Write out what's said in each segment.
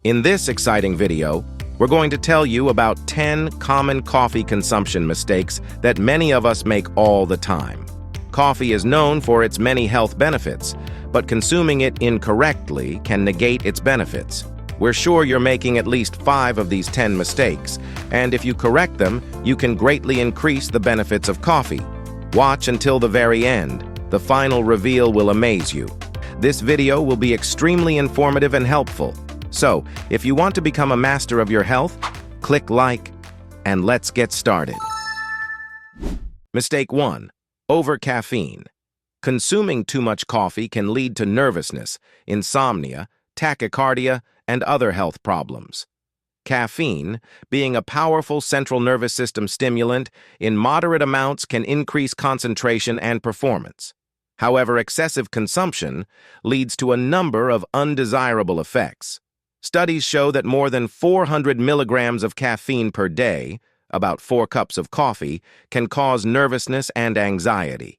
In this exciting video, we're going to tell you about 10 common coffee consumption mistakes that many of us make all the time. Coffee is known for its many health benefits, but consuming it incorrectly can negate its benefits. We're sure you're making at least 5 of these 10 mistakes, and if you correct them, you can greatly increase the benefits of coffee. Watch until the very end. The final reveal will amaze you. This video will be extremely informative and helpful. So, if you want to become a master of your health, click like, and let's get started. Mistake 1. Over-caffeine. Consuming too much coffee can lead to nervousness, insomnia, tachycardia, and other health problems. Caffeine, being a powerful central nervous system stimulant, in moderate amounts can increase concentration and performance. However, excessive consumption leads to a number of undesirable effects. Studies show that more than 400 milligrams of caffeine per day, about 4 cups of coffee, can cause nervousness and anxiety.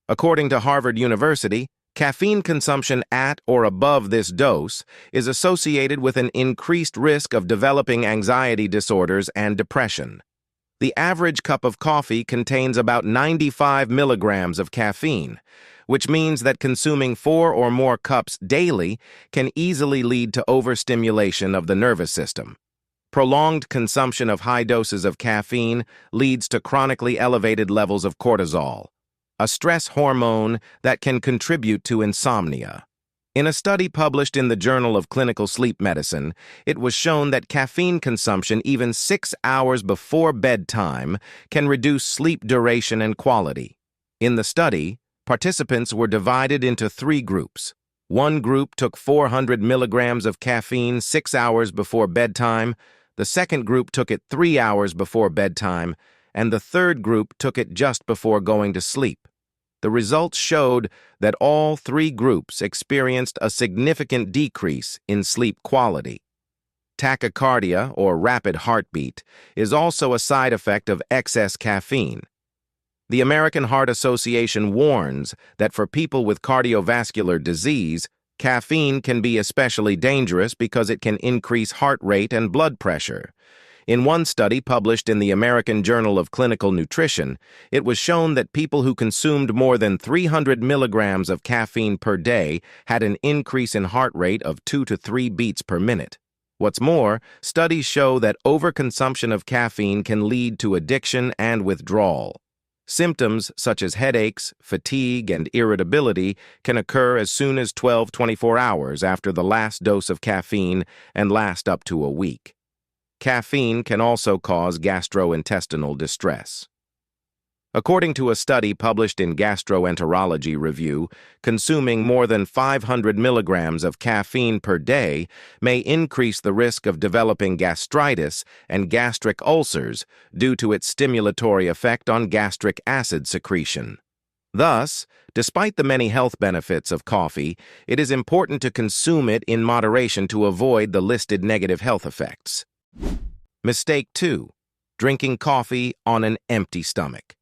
According to Harvard University, caffeine consumption at or above this dose is associated with an increased risk of developing anxiety disorders and depression. The average cup of coffee contains about 95 milligrams of caffeine, which means that consuming 4 or more cups daily can easily lead to overstimulation of the nervous system. Prolonged consumption of high doses of caffeine leads to chronically elevated levels of cortisol, a stress hormone that can contribute to insomnia. In a study published in the Journal of Clinical Sleep Medicine, it was shown that caffeine consumption even 6 hours before bedtime can reduce sleep duration and quality. In the study, participants were divided into 3 groups. One group took 400 milligrams of caffeine 6 hours before bedtime, the second group took it 3 hours before bedtime, and the third group took it just before going to sleep. The results showed that all 3 groups experienced a significant decrease in sleep quality. Tachycardia, or rapid heartbeat, is also a side effect of excess caffeine. The American Heart Association warns that for people with cardiovascular disease, caffeine can be especially dangerous because it can increase heart rate and blood pressure. In one study published in the American Journal of Clinical Nutrition, it was shown that people who consumed more than 300 milligrams of caffeine per day had an increase in heart rate of 2 to 3 beats per minute. What's more, studies show that overconsumption of caffeine can lead to addiction and withdrawal. Symptoms such as headaches, fatigue, and irritability can occur as soon as 24 hours after the last dose of caffeine and last up to a week. Caffeine can also cause gastrointestinal distress. According to a study published in Gastroenterology Review, consuming more than 500 milligrams of caffeine per day may increase the risk of developing gastritis and gastric ulcers due to its stimulatory effect on gastric acid secretion. Thus, despite the many health benefits of coffee, it is important to consume it in moderation to avoid the listed negative health effects. Mistake 2. Drinking coffee on an empty stomach.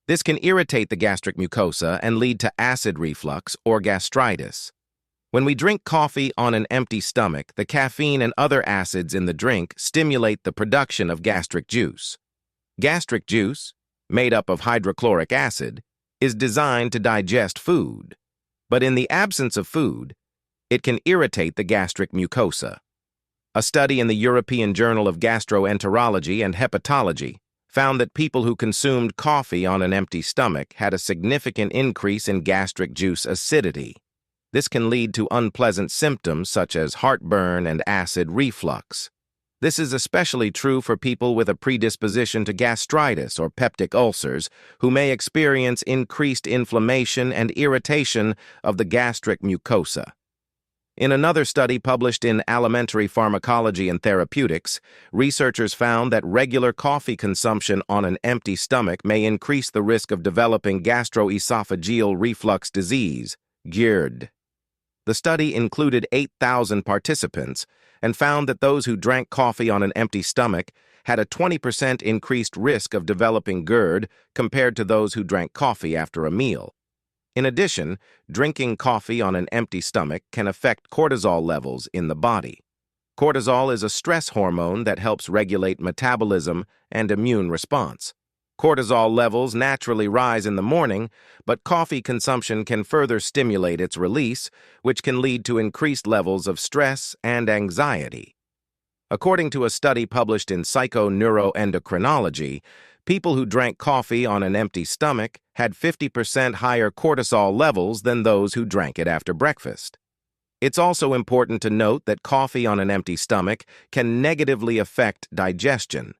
This can irritate the gastric mucosa and lead to acid reflux or gastritis. When we drink coffee on an empty stomach, the caffeine and other acids in the drink stimulate the production of gastric juice. Gastric juice, made up of hydrochloric acid, is designed to digest food. But in the absence of food, it can irritate the gastric mucosa. A study in the European Journal of Gastroenterology and Hepatology found that people who consumed coffee on an empty stomach had a significant increase in gastric juice acidity. This can lead to unpleasant symptoms such as heartburn and acid reflux. This is especially true for people with a predisposition to gastritis or peptic ulcers, who may experience increased inflammation and irritation of the gastric mucosa. In another study published in Alimentary Pharmacology and Therapeutics, researchers found that regular coffee consumption on an empty stomach may increase the risk of developing gastroesophageal reflux disease, GERD. The study included 8,000 participants and found that those who drank coffee on an empty stomach had a 20% increased risk of developing GERD compared to those who drank coffee after a meal. In addition, drinking coffee on an empty stomach can affect cortisol levels in the body. Cortisol is a stress hormone that helps regulate metabolism and immune response. Cortisol levels naturally rise in the morning, but coffee consumption can further stimulate its release, which can lead to increased levels of stress and anxiety. According to a study published in Psychoneuroendocrinology, people who drank coffee on an empty stomach had 50% higher cortisol levels than those who drank it after breakfast. It's also important to note that coffee on an empty stomach can negatively affect digestion.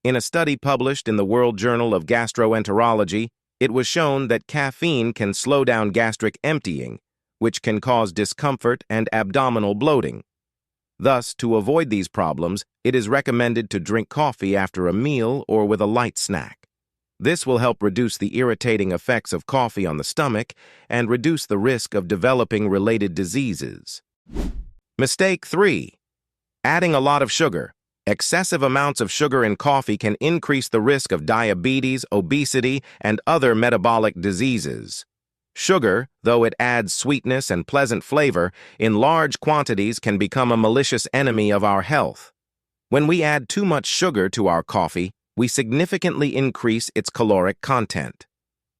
In a study published in the World Journal of Gastroenterology, it was shown that caffeine can slow down gastric emptying, which can cause discomfort and abdominal bloating. Thus, to avoid these problems, it is recommended to drink coffee after a meal or with a light snack. This will help reduce the irritating effects of coffee on the stomach and reduce the risk of developing related diseases. Mistake 3. Adding a lot of sugar. Excessive amounts of sugar in coffee can increase the risk of diabetes, obesity, and other metabolic diseases. Sugar, though it adds sweetness and pleasant flavor, in large quantities can become a malicious enemy of our health. When we add too much sugar to our coffee, we significantly increase its caloric content.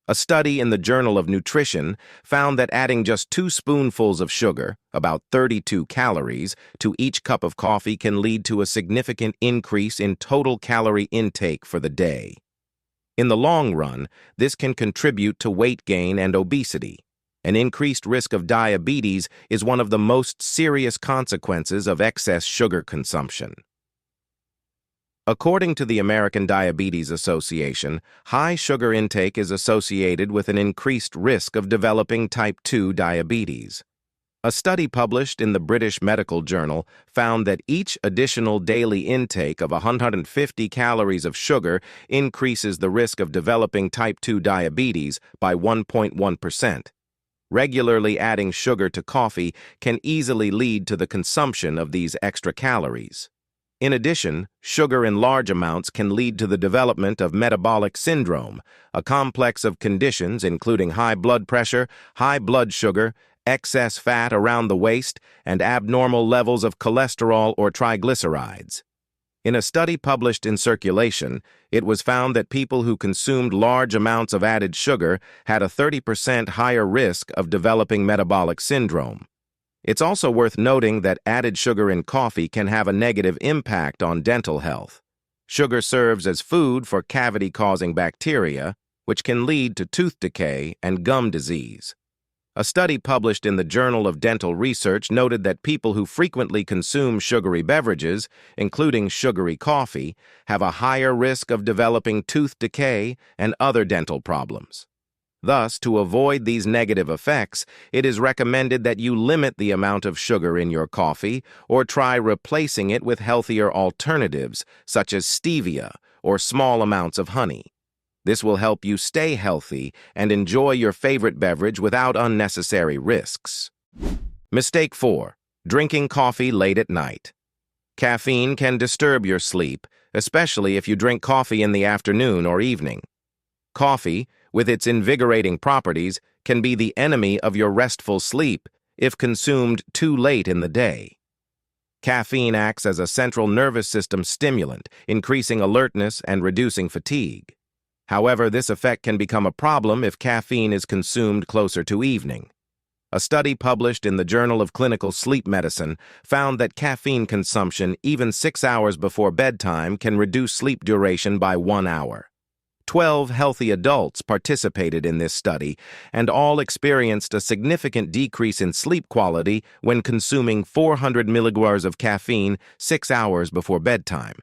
A study in the Journal of Nutrition found that adding just 2 spoonfuls of sugar, about 32 calories, to each cup of coffee can lead to a significant increase in total calorie intake for the day. In the long run, this can contribute to weight gain and obesity. An increased risk of diabetes is one of the most serious consequences of excess sugar consumption. According to the American Diabetes Association, high sugar intake is associated with an increased risk of developing type 2 diabetes. A study published in the British Medical Journal found that each additional daily intake of 150 calories of sugar increases the risk of developing type 2 diabetes by 1.1%. Regularly adding sugar to coffee can easily lead to the consumption of these extra calories. In addition, sugar in large amounts can lead to the development of metabolic syndrome, a complex of conditions including high blood pressure, high blood sugar, excess fat around the waist, and abnormal levels of cholesterol or triglycerides. In a study published in Circulation, it was found that people who consumed large amounts of added sugar had a 30% higher risk of developing metabolic syndrome. It's also worth noting that added sugar in coffee can have a negative impact on dental health. Sugar serves as food for cavity-causing bacteria, which can lead to tooth decay and gum disease. A study published in the Journal of Dental Research noted that people who frequently consume sugary beverages, including sugary coffee, have a higher risk of developing tooth decay and other dental problems. Thus, to avoid these negative effects, it is recommended that you limit the amount of sugar in your coffee or try replacing it with healthier alternatives, such as stevia or small amounts of honey. This will help you stay healthy and enjoy your favorite beverage without unnecessary risks. Mistake 4. Drinking coffee late at night. Caffeine can disturb your sleep, especially if you drink coffee in the afternoon or evening. Coffee, with its invigorating properties, can be the enemy of your restful sleep if consumed too late in the day. Caffeine acts as a central nervous system stimulant, increasing alertness and reducing fatigue. However, this effect can become a problem if caffeine is consumed closer to evening. A study published in the Journal of Clinical Sleep Medicine found that caffeine consumption even 6 hours before bedtime can reduce sleep duration by 1 hour. 12 healthy adults participated in this study, and all experienced a significant decrease in sleep quality when consuming 400 milligrams of caffeine 6 hours before bedtime.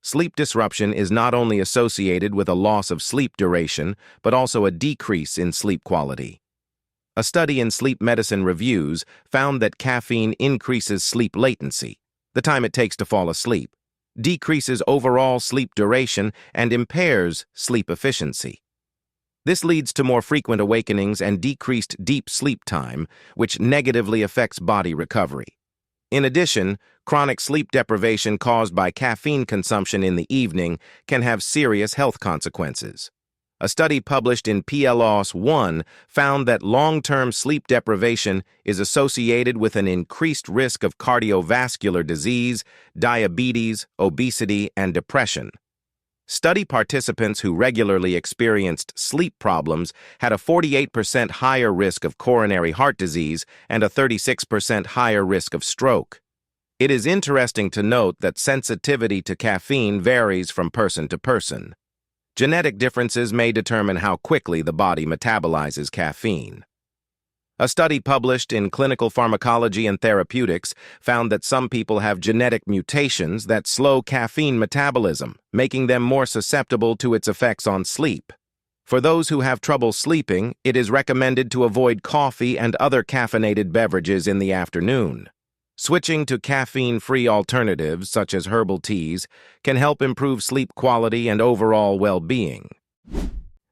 Sleep disruption is not only associated with a loss of sleep duration, but also a decrease in sleep quality. A study in Sleep Medicine Reviews found that caffeine increases sleep latency, the time it takes to fall asleep, decreases overall sleep duration, and impairs sleep efficiency. This leads to more frequent awakenings and decreased deep sleep time, which negatively affects body recovery. In addition, chronic sleep deprivation caused by caffeine consumption in the evening can have serious health consequences. A study published in PLOS One found that long-term sleep deprivation is associated with an increased risk of cardiovascular disease, diabetes, obesity, and depression. Study participants who regularly experienced sleep problems had a 48% higher risk of coronary heart disease and a 36% higher risk of stroke. It is interesting to note that sensitivity to caffeine varies from person to person. Genetic differences may determine how quickly the body metabolizes caffeine. A study published in Clinical Pharmacology and Therapeutics found that some people have genetic mutations that slow caffeine metabolism, making them more susceptible to its effects on sleep. For those who have trouble sleeping, it is recommended to avoid coffee and other caffeinated beverages in the afternoon. Switching to caffeine-free alternatives, such as herbal teas, can help improve sleep quality and overall well-being.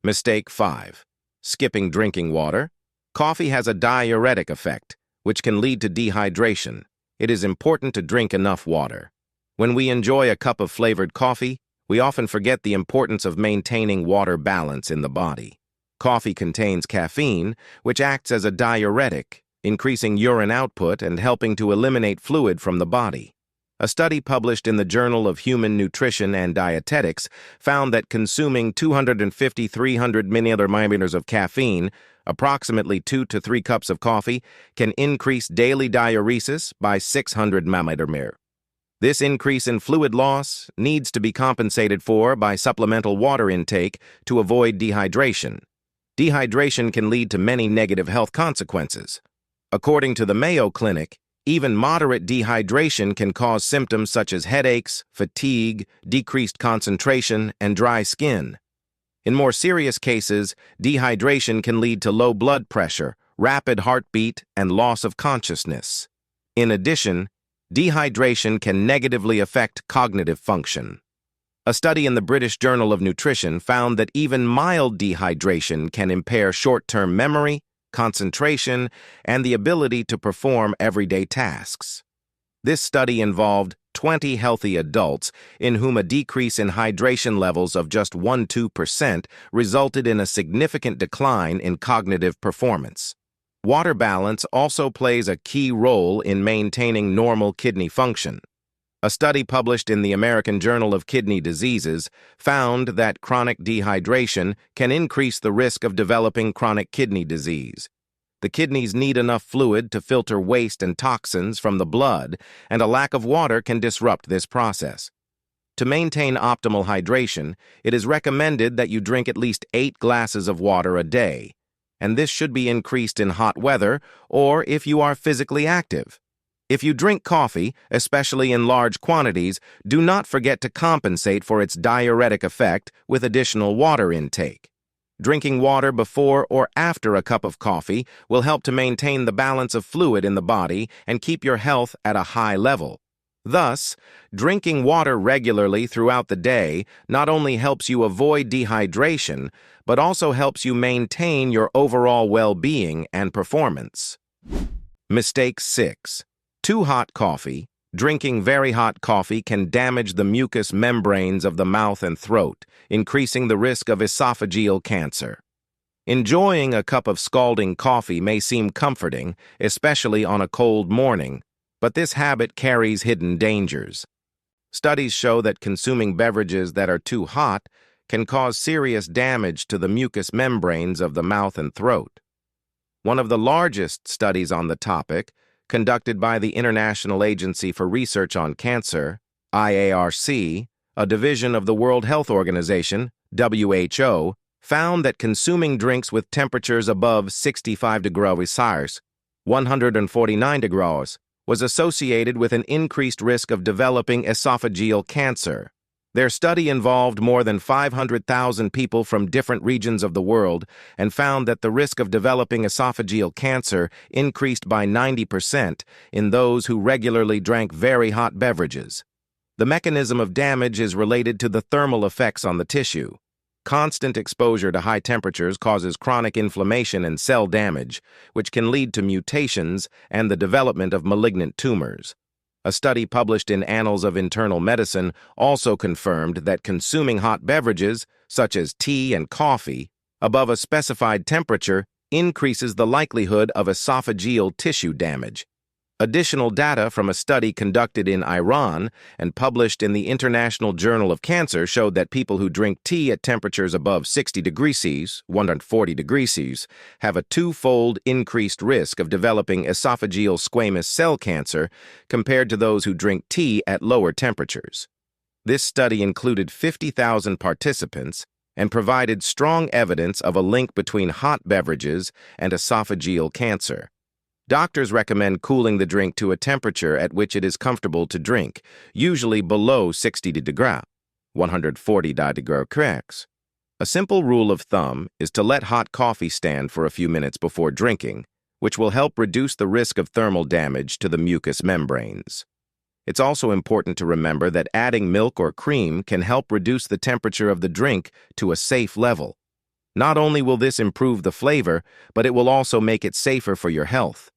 Mistake 5. Skipping drinking water. Coffee has a diuretic effect, which can lead to dehydration. It is important to drink enough water. When we enjoy a cup of flavored coffee, we often forget the importance of maintaining water balance in the body. Coffee contains caffeine, which acts as a diuretic, increasing urine output and helping to eliminate fluid from the body. A study published in the Journal of Human Nutrition and Dietetics found that consuming 250-300 milliliters of caffeine, approximately 2 to 3 cups of coffee, can increase daily diuresis by 600 milliliters. This increase in fluid loss needs to be compensated for by supplemental water intake to avoid dehydration. Dehydration can lead to many negative health consequences. According to the Mayo Clinic, even moderate dehydration can cause symptoms such as headaches, fatigue, decreased concentration, and dry skin. In more serious cases, dehydration can lead to low blood pressure, rapid heartbeat, and loss of consciousness. In addition, dehydration can negatively affect cognitive function. A study in the British Journal of Nutrition found that even mild dehydration can impair short-term memory, concentration, and the ability to perform everyday tasks. This study involved 20 healthy adults in whom a decrease in hydration levels of just 1–2% resulted in a significant decline in cognitive performance. Water balance also plays a key role in maintaining normal kidney function. A study published in the American Journal of Kidney Diseases found that chronic dehydration can increase the risk of developing chronic kidney disease. The kidneys need enough fluid to filter waste and toxins from the blood, and a lack of water can disrupt this process. To maintain optimal hydration, it is recommended that you drink at least 8 glasses of water a day, and this should be increased in hot weather or if you are physically active. If you drink coffee, especially in large quantities, do not forget to compensate for its diuretic effect with additional water intake. Drinking water before or after a cup of coffee will help to maintain the balance of fluid in the body and keep your health at a high level. Thus, drinking water regularly throughout the day not only helps you avoid dehydration, but also helps you maintain your overall well-being and performance. Mistake 6. Too hot coffee. Drinking very hot coffee can damage the mucous membranes of the mouth and throat, increasing the risk of esophageal cancer. Enjoying a cup of scalding coffee may seem comforting, especially on a cold morning, but this habit carries hidden dangers. Studies show that consuming beverages that are too hot can cause serious damage to the mucous membranes of the mouth and throat. One of the largest studies on the topic, conducted by the International Agency for Research on Cancer, IARC, a division of the World Health Organization, WHO, found that consuming drinks with temperatures above 65 degrees Celsius, 149 degrees, was associated with an increased risk of developing esophageal cancer. Their study involved more than 500,000 people from different regions of the world and found that the risk of developing esophageal cancer increased by 90% in those who regularly drank very hot beverages. The mechanism of damage is related to the thermal effects on the tissue. Constant exposure to high temperatures causes chronic inflammation and cell damage, which can lead to mutations and the development of malignant tumors. A study published in Annals of Internal Medicine also confirmed that consuming hot beverages, such as tea and coffee, above a specified temperature increases the likelihood of esophageal tissue damage. Additional data from a study conducted in Iran and published in the International Journal of Cancer showed that people who drink tea at temperatures above 60 degrees Celsius, 140 degrees Celsius, have a twofold increased risk of developing esophageal squamous cell cancer compared to those who drink tea at lower temperatures. This study included 50,000 participants and provided strong evidence of a link between hot beverages and esophageal cancer. Doctors recommend cooling the drink to a temperature at which it is comfortable to drink, usually below 60 degrees, 140 degrees. A simple rule of thumb is to let hot coffee stand for a few minutes before drinking, which will help reduce the risk of thermal damage to the mucous membranes. It's also important to remember that adding milk or cream can help reduce the temperature of the drink to a safe level. Not only will this improve the flavor, but it will also make it safer for your health.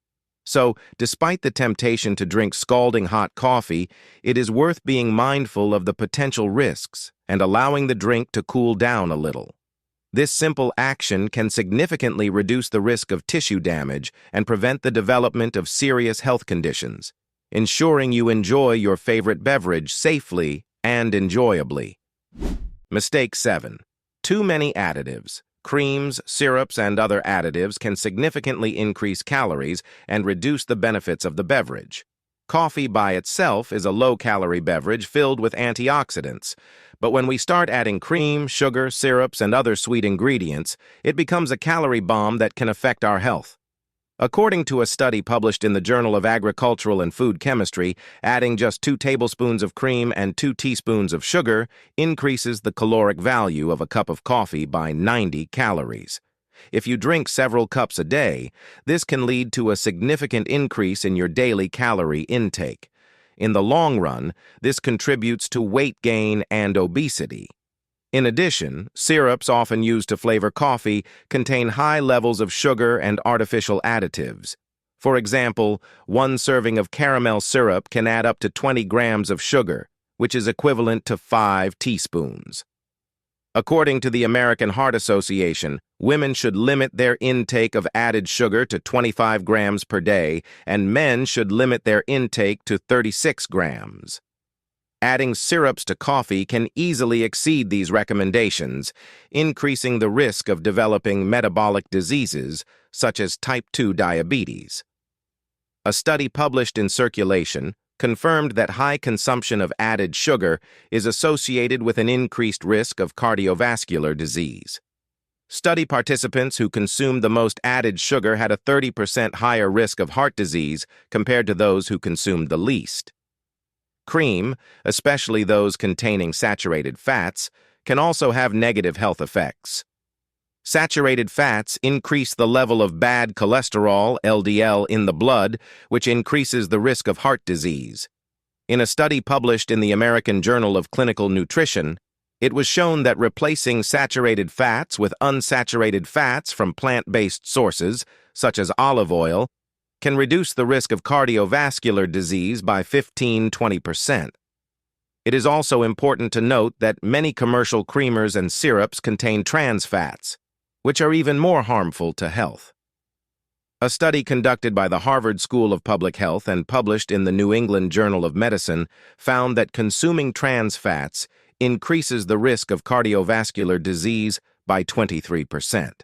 So, despite the temptation to drink scalding hot coffee, it is worth being mindful of the potential risks and allowing the drink to cool down a little. This simple action can significantly reduce the risk of tissue damage and prevent the development of serious health conditions, ensuring you enjoy your favorite beverage safely and enjoyably. Mistake 7. Too many additives. Creams, syrups, and other additives can significantly increase calories and reduce the benefits of the beverage. Coffee by itself is a low-calorie beverage filled with antioxidants, but when we start adding cream, sugar, syrups, and other sweet ingredients, it becomes a calorie bomb that can affect our health. According to a study published in the Journal of Agricultural and Food Chemistry, adding just 2 tablespoons of cream and 2 teaspoons of sugar increases the caloric value of a cup of coffee by 90 calories. If you drink several cups a day, this can lead to a significant increase in your daily calorie intake. In the long run, this contributes to weight gain and obesity. In addition, syrups often used to flavor coffee contain high levels of sugar and artificial additives. For example, 1 serving of caramel syrup can add up to 20 grams of sugar, which is equivalent to 5 teaspoons. According to the American Heart Association, women should limit their intake of added sugar to 25 grams per day, and men should limit their intake to 36 grams. Adding syrups to coffee can easily exceed these recommendations, increasing the risk of developing metabolic diseases such as type 2 diabetes. A study published in Circulation confirmed that high consumption of added sugar is associated with an increased risk of cardiovascular disease. Study participants who consumed the most added sugar had a 30% higher risk of heart disease compared to those who consumed the least. Cream, especially those containing saturated fats, can also have negative health effects. Saturated fats increase the level of bad cholesterol, LDL, in the blood, which increases the risk of heart disease. In a study published in the American Journal of Clinical Nutrition, it was shown that replacing saturated fats with unsaturated fats from plant-based sources, such as olive oil, can reduce the risk of cardiovascular disease by 15–20%. It is also important to note that many commercial creamers and syrups contain trans fats, which are even more harmful to health. A study conducted by the Harvard School of Public Health and published in the New England Journal of Medicine found that consuming trans fats increases the risk of cardiovascular disease by 23%.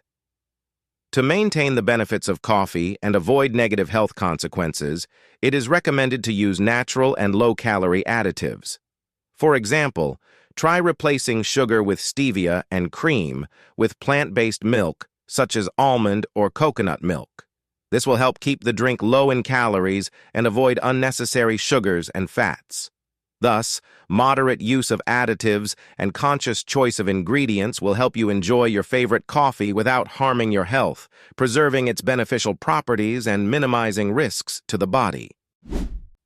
To maintain the benefits of coffee and avoid negative health consequences, it is recommended to use natural and low-calorie additives. For example, try replacing sugar with stevia and cream with plant-based milk, such as almond or coconut milk. This will help keep the drink low in calories and avoid unnecessary sugars and fats. Thus, moderate use of additives and conscious choice of ingredients will help you enjoy your favorite coffee without harming your health, preserving its beneficial properties and minimizing risks to the body.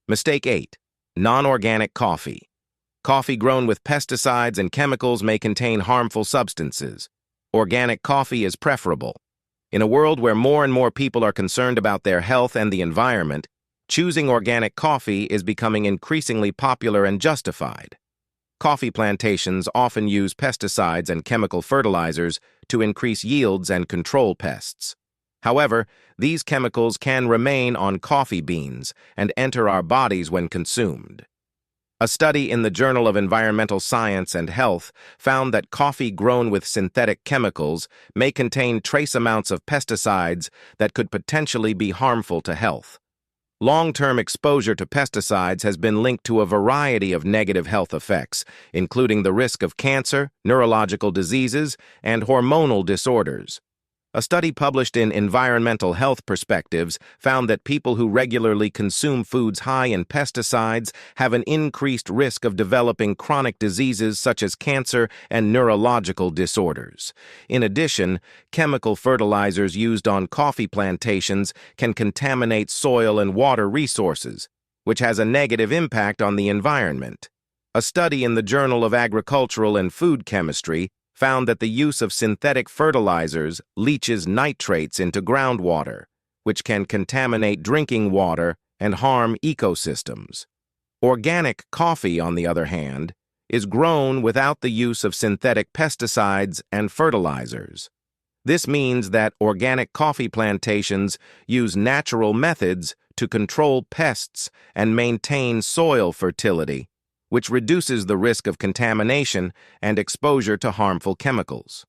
Mistake 8. Non-organic coffee. Coffee grown with pesticides and chemicals may contain harmful substances. Organic coffee is preferable. In a world where more and more people are concerned about their health and the environment, Choosing organic coffee is becoming increasingly popular and justified. Coffee plantations often use pesticides and chemical fertilizers to increase yields and control pests. However, these chemicals can remain on coffee beans and enter our bodies when consumed. A study in the Journal of Environmental Science and Health found that coffee grown with synthetic chemicals may contain trace amounts of pesticides that could potentially be harmful to health. Long-term exposure to pesticides has been linked to a variety of negative health effects, including the risk of cancer, neurological diseases, and hormonal disorders. A study published in Environmental Health Perspectives found that people who regularly consume foods high in pesticides have an increased risk of developing chronic diseases such as cancer and neurological disorders. In addition, chemical fertilizers used on coffee plantations can contaminate soil and water resources, which has a negative impact on the environment. A study in the Journal of Agricultural and Food Chemistry found that the use of synthetic fertilizers leaches nitrates into groundwater, which can contaminate drinking water and harm ecosystems. Organic coffee, on the other hand, is grown without the use of synthetic pesticides and fertilizers. This means that organic coffee plantations use natural methods to control pests and maintain soil fertility, which reduces the risk of contamination and exposure to harmful chemicals.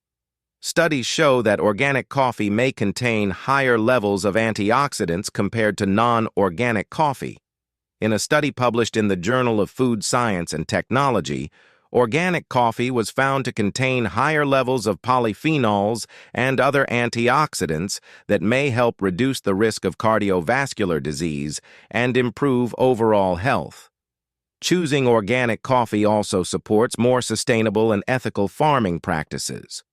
Studies show that organic coffee may contain higher levels of antioxidants compared to non-organic coffee. In a study published in the Journal of Food Science and Technology, organic coffee was found to contain higher levels of polyphenols and other antioxidants that may help reduce the risk of cardiovascular disease and improve overall health. Choosing organic coffee also supports more sustainable and ethical farming practices.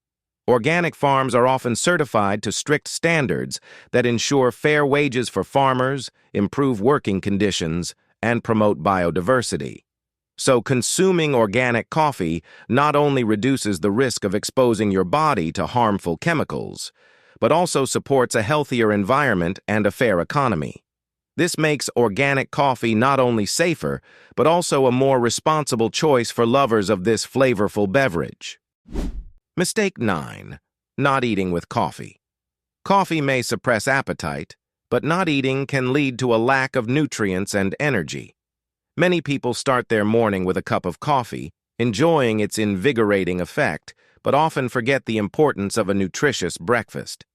Organic farms are often certified to strict standards that ensure fair wages for farmers, improve working conditions, and promote biodiversity. So consuming organic coffee not only reduces the risk of exposing your body to harmful chemicals, but also supports a healthier environment and a fair economy. This makes organic coffee not only safer, but also a more responsible choice for lovers of this flavorful beverage. Mistake 9. Not eating with coffee. Coffee may suppress appetite, but not eating can lead to a lack of nutrients and energy. Many people start their morning with a cup of coffee, enjoying its invigorating effect, but often forget the importance of a nutritious breakfast.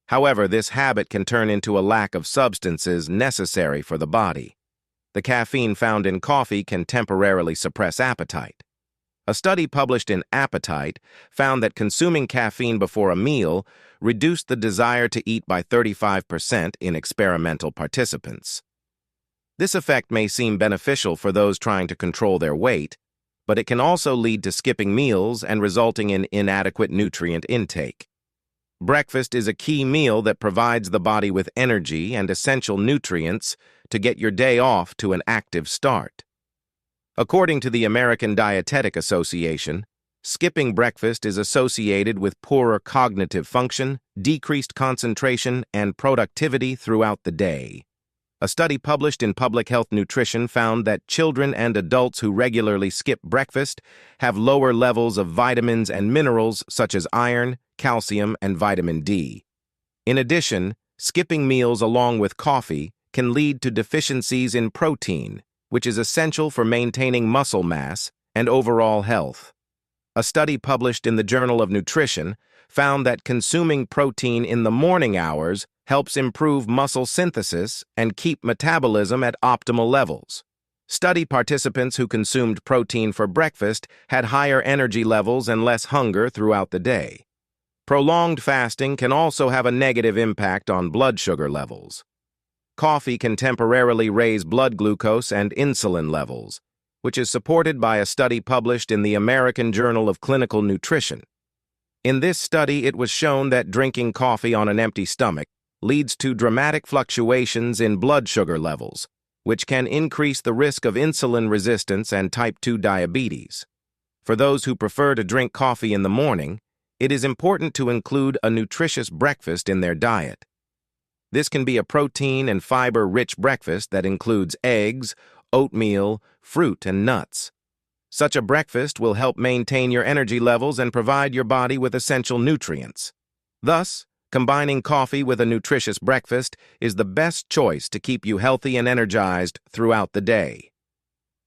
However, this habit can turn into a lack of substances necessary for the body. The caffeine found in coffee can temporarily suppress appetite. A study published in Appetite found that consuming caffeine before a meal reduced the desire to eat by 35% in experimental participants. This effect may seem beneficial for those trying to control their weight, but it can also lead to skipping meals and resulting in inadequate nutrient intake. Breakfast is a key meal that provides the body with energy and essential nutrients to get your day off to an active start. According to the American Dietetic Association, skipping breakfast is associated with poorer cognitive function, decreased concentration, and productivity throughout the day. A study published in Public Health Nutrition found that children and adults who regularly skip breakfast have lower levels of vitamins and minerals such as iron, calcium, and vitamin D. In addition, skipping meals along with coffee can lead to deficiencies in protein, which is essential for maintaining muscle mass and overall health. A study published in the Journal of Nutrition found that consuming protein in the morning hours helps improve muscle synthesis and keep metabolism at optimal levels. Study participants who consumed protein for breakfast had higher energy levels and less hunger throughout the day. Prolonged fasting can also have a negative impact on blood sugar levels. Coffee can temporarily raise blood glucose and insulin levels, which is supported by a study published in the American Journal of Clinical Nutrition. In this study, it was shown that drinking coffee on an empty stomach leads to dramatic fluctuations in blood sugar levels, which can increase the risk of insulin resistance and type 2 diabetes. For those who prefer to drink coffee in the morning, it is important to include a nutritious breakfast in their diet. This can be a protein and fiber-rich breakfast that includes eggs, oatmeal, fruit, and nuts. Such a breakfast will help maintain your energy levels and provide your body with essential nutrients. Thus, combining coffee with a nutritious breakfast is the best choice to keep you healthy and energized throughout the day.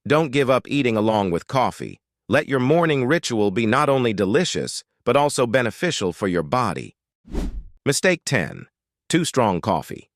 Don't give up eating along with coffee. Let your morning ritual be not only delicious, but also beneficial for your body. Mistake 10. Too strong coffee.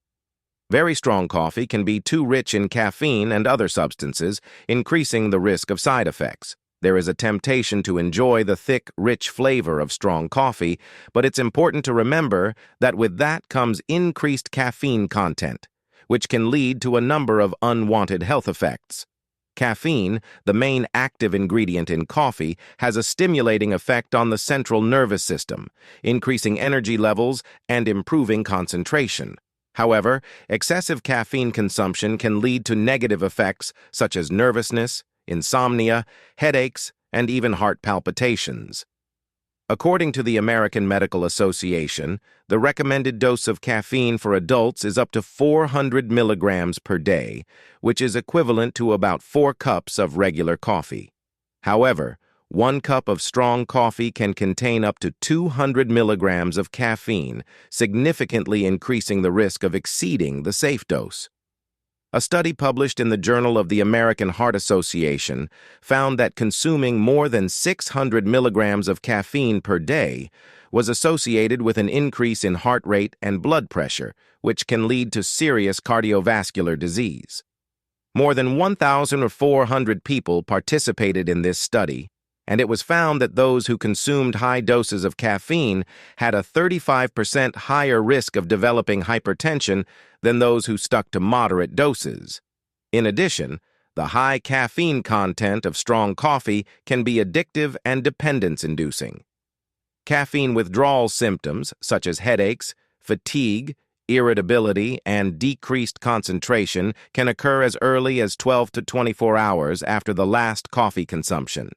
Very strong coffee can be too rich in caffeine and other substances, increasing the risk of side effects. There is a temptation to enjoy the thick, rich flavor of strong coffee, but it's important to remember that with that comes increased caffeine content, which can lead to a number of unwanted health effects. Caffeine, the main active ingredient in coffee, has a stimulating effect on the central nervous system, increasing energy levels and improving concentration. However, excessive caffeine consumption can lead to negative effects such as nervousness, insomnia, headaches, and even heart palpitations. According to the American Medical Association, the recommended dose of caffeine for adults is up to 400 milligrams per day, which is equivalent to about 4 cups of regular coffee. However, 1 cup of strong coffee can contain up to 200 milligrams of caffeine, significantly increasing the risk of exceeding the safe dose. A study published in the Journal of the American Heart Association found that consuming more than 600 milligrams of caffeine per day was associated with an increase in heart rate and blood pressure, which can lead to serious cardiovascular disease. More than 1,400 people participated in this study, and it was found that those who consumed high doses of caffeine had a 35% higher risk of developing hypertension than those who stuck to moderate doses. In addition, the high caffeine content of strong coffee can be addictive and dependence-inducing. Caffeine withdrawal symptoms, such as headaches, fatigue, irritability, and decreased concentration, can occur as early as 12 to 24 hours after the last coffee consumption.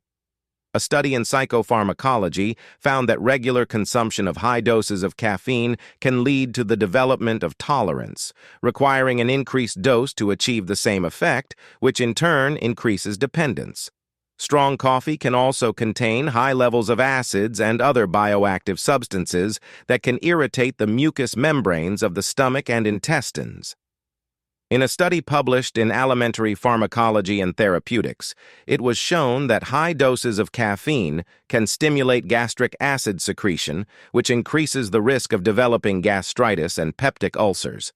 A study in psychopharmacology found that regular consumption of high doses of caffeine can lead to the development of tolerance, requiring an increased dose to achieve the same effect, which in turn increases dependence. Strong coffee can also contain high levels of acids and other bioactive substances that can irritate the mucous membranes of the stomach and intestines. In a study published in Alimentary Pharmacology and Therapeutics, it was shown that high doses of caffeine can stimulate gastric acid secretion, which increases the risk of developing gastritis and peptic ulcers.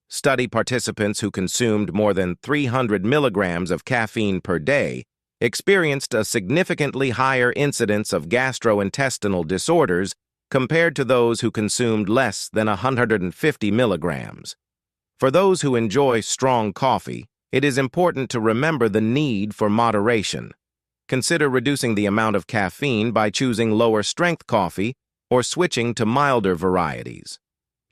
Study participants who consumed more than 300 milligrams of caffeine per day experienced a significantly higher incidence of gastrointestinal disorders compared to those who consumed less than 150 milligrams. For those who enjoy strong coffee, it is important to remember the need for moderation. Consider reducing the amount of caffeine by choosing lower-strength coffee or switching to milder varieties.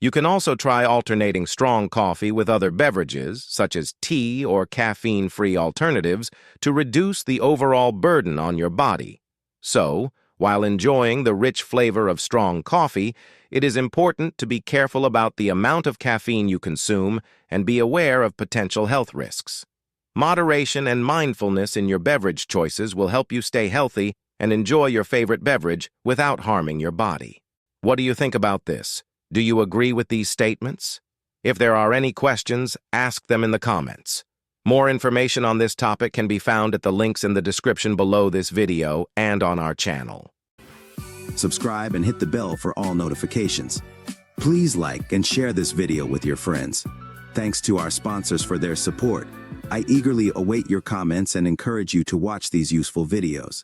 You can also try alternating strong coffee with other beverages, such as tea or caffeine-free alternatives, to reduce the overall burden on your body. So, while enjoying the rich flavor of strong coffee, it is important to be careful about the amount of caffeine you consume and be aware of potential health risks. Moderation and mindfulness in your beverage choices will help you stay healthy and enjoy your favorite beverage without harming your body. What do you think about this? Do you agree with these statements? If there are any questions, ask them in the comments. More information on this topic can be found at the links in the description below this video and on our channel. Subscribe and hit the bell for all notifications. Please like and share this video with your friends. Thanks to our sponsors for their support. I eagerly await your comments and encourage you to watch these useful videos.